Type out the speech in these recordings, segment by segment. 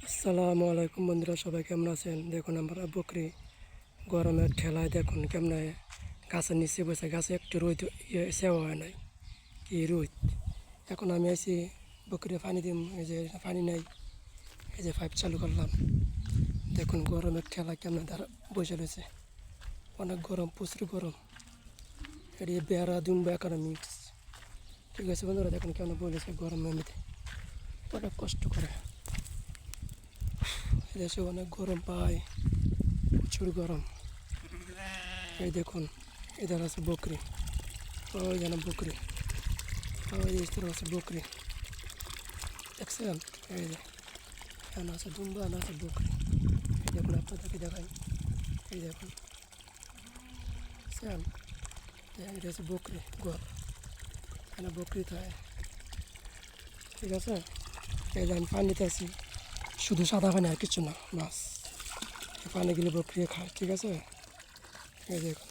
আসসালামু আলাইকুম বন্ধুরা, সবাই কেমন আছেন? দেখুন আমরা বকরি গরমের ঠেলায় দেখুন কেমন গাছের নিচে বসে, গাছে একটু রোদ সেওয়া হয় নাই, কি রোদ। এখন আমি আছি বকরি পানি দিম, এই যে পানি নাই, এই যে পাইপ চালু করলাম। দেখুন গরমের ঠেলা কেমন তারা বসে রয়েছে, অনেক গরম, প্রচুর গরম। এটি বেড়া দুম্বা একার মিক্স। ঠিক আছে বন্ধুরা, দেখুন কেমন বলেছে গরমের মধ্যে অনেক কষ্ট করে। এদেশে অনেক গরম পায়, প্রচুর গরম। এই দেখুন এদের আছে বকরি, ওই যেন বকরি, ওই যে আছে বকরি, দেখছেন? এই যে এখানে আছে দুম্বা, এখানে আছে বকরি। এই দেখুন, আপনাদেরকে দেখাই, এই দেখুন, দেখছেন? এটা হচ্ছে বকরি ঘর, এখানে বকরি থাকে। ঠিক আছে, এই যে আমি পানিতে আছি, শুধু সাদা পানি আর কিছু না, বাস। এই পানিগুলি বকরি খায়। ঠিক আছে, এই দেখুন,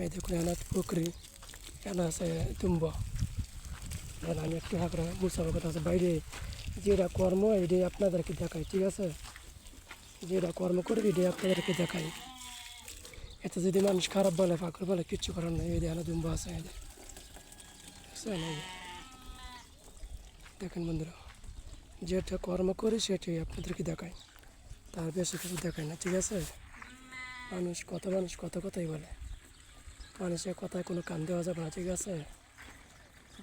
এই দেখুন এখানে আছে বকরি, এখানে আছে দুম্বা। আমি একটু হাঁকড়া মুসাফা কথা আছে বাইরে, যেটা কর্ম এটাই আপনাদেরকে দেখাই। ঠিক আছে, যেটা কর্ম করি এটাই আপনাদেরকে দেখাই। এতে যদি মানুষ খারাপ বলে, ফাঁকর বলে, কিচ্ছু করার নেই। এই দেখেন দুম্বা আছে, এই দেখছেন? এই দেখেন বন্ধুরা, যেটা কর্ম করি সেটাই আপনাদেরকে দেখাই, তার বেশি কিছু দেখায় না। ঠিক আছে, মানুষ কত কথাই বলে, মানুষের কথায় কোনো কান দেওয়া যাবে না। ঠিক আছে,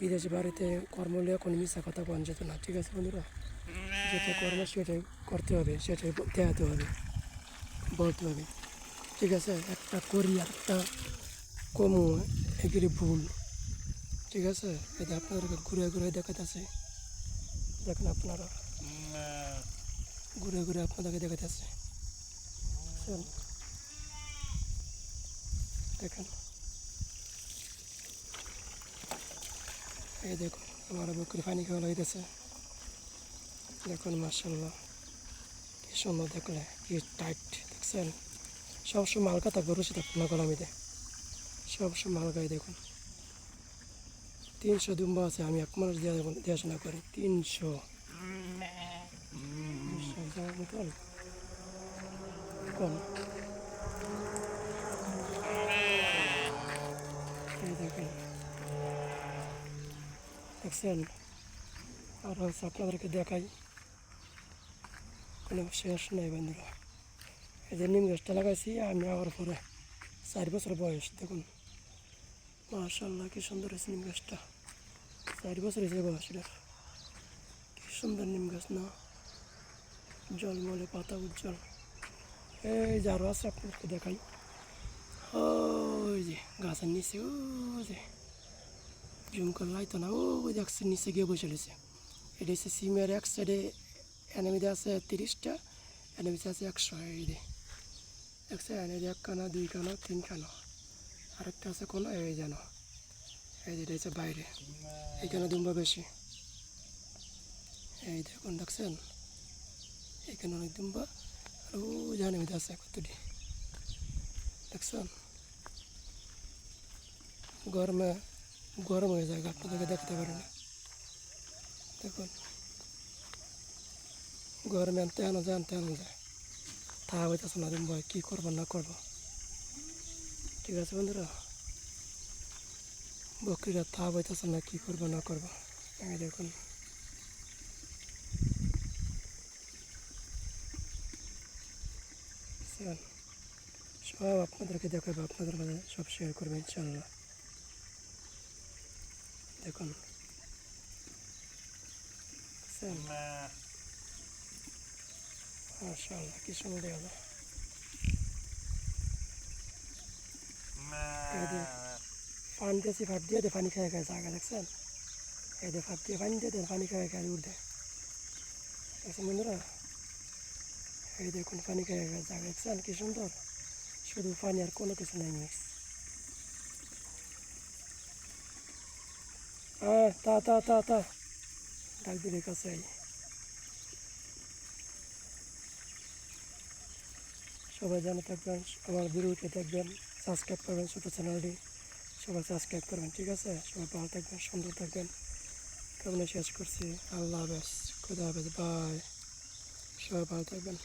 বিদেশি বাড়িতে কর্ম নিয়ে কোনো মিশা কথা বলা যেত না। ঠিক আছে বন্ধুরা, যেটা কর্ম সেটাই করতে হবে, সেটাই দেখাতে হবে, বলতে হবে। ঠিক আছে, একটা করি একটা কমু, এগুলি ভুল। ঠিক আছে, এটা আপনাদেরকে ঘুরে ঘুরে দেখাতেছে, দেখেন আপনারা, ঘুরে ঘুরে আপনাদেরকে দেখাতেছে, দেখেন। এই দেখুন আমার বকরি পানি খাওয়া হইতেছে, দেখুন মার্শাল্লাহ কি সুন্দর, দেখলে কি টাইট, দেখছেন? সবসময় মালকা থাকবে, রসি থাকবে না গলামিতে, সবসময় মালকাই। দেখুন 300 দুম্বা আছে, আমি এক মানুষ দেখাশোনা করি। 300 মতন কম। এই দেখেন, দেখছেন? আর হচ্ছে আপনাদেরকে দেখাই, কোনো শেষ নেই বন্ধুরা। এই যে নিম গাছটা লাগাইছি আমি আবার পরে, 4 বছর বয়স। দেখুন মাশাআল্লাহ কি সুন্দর হয়েছে নিম গাছটা, 4 বছর হয়েছে বয়স এটার। কি সুন্দর নিম গাছ না, জলমলে পাতা উজ্জ্বল। এই যে আরও আছে, আপনাদেরকে দেখাই, ওই যে গাছের নিচে, ওই যে জুম করে লাইতো না, ওই দেখছেন নিচে গিয়ে বসে রয়েছে। এটা হচ্ছে সিমের এক সাইডে এনিমিতে আছে 30টা, এনিমিতে আছে 100। এই যে দেখছেন, এই যে 1 খানা 2 খানা 3 খানা, আরেকটা আছে কোনো, এই যেন, এই যে এটা হচ্ছে বাইরে, এখানে দুম্বা বেশি। এই দেখুন, দেখছেন? এখানে অনেক দুম্বা, আর ও জানে মধ্যে আছে কতটি, দেখছেন? গরমে গরম হয়ে যায়, আপনাদেরকে দেখতে পারে না। দেখুন গরমে আনতে আনা যায়, তা হইতেছে না দুম্বা, কী করবো না করবো। ঠিক আছে বন্ধুরা, বকরিরা তা হইতেছে না, কী করবো না করবো। এই দেখুন, বুঝছেন? সব আপনাদেরকে দেখাবো, আপনাদের মাঝে সব শেয়ার করবো ইনশাল্লাহ। দেখুন, বুঝছেন? মাশাআল্লাহ কি সুন্দর দেখা যায়। এই যে পানি দিয়েছি, ভাত দিয়ে পানি খায় খায় জায়গা, দেখছেন? এই যে ভাত দিয়ে পানি দিয়ে পানি খায় খায় উঠে, দেখছেন বন্ধুরা? এই দেখুন পানি খায় খায় জায়গা, দেখছেন কি সুন্দর, শুধু পানি আর কোনো কিছু নাই মিক্স। তা তা তা তা ডাক দিলে কাছে। সবাই জানে থাকবেন, আমার ভিডিওতে দেখবেন, সাবস্ক্রাইব করবেন, ছোটো চ্যানেলটি সবাই সাবস্ক্রাইব করবেন। ঠিক আছে, সবাই ভালো থাকবেন, সুন্দর থাকবেন। সামনে শেষ করছি। আল্লাহ হাফেজ, খুদা হাফেজ, বাই। সবাই ভালো থাকবেন।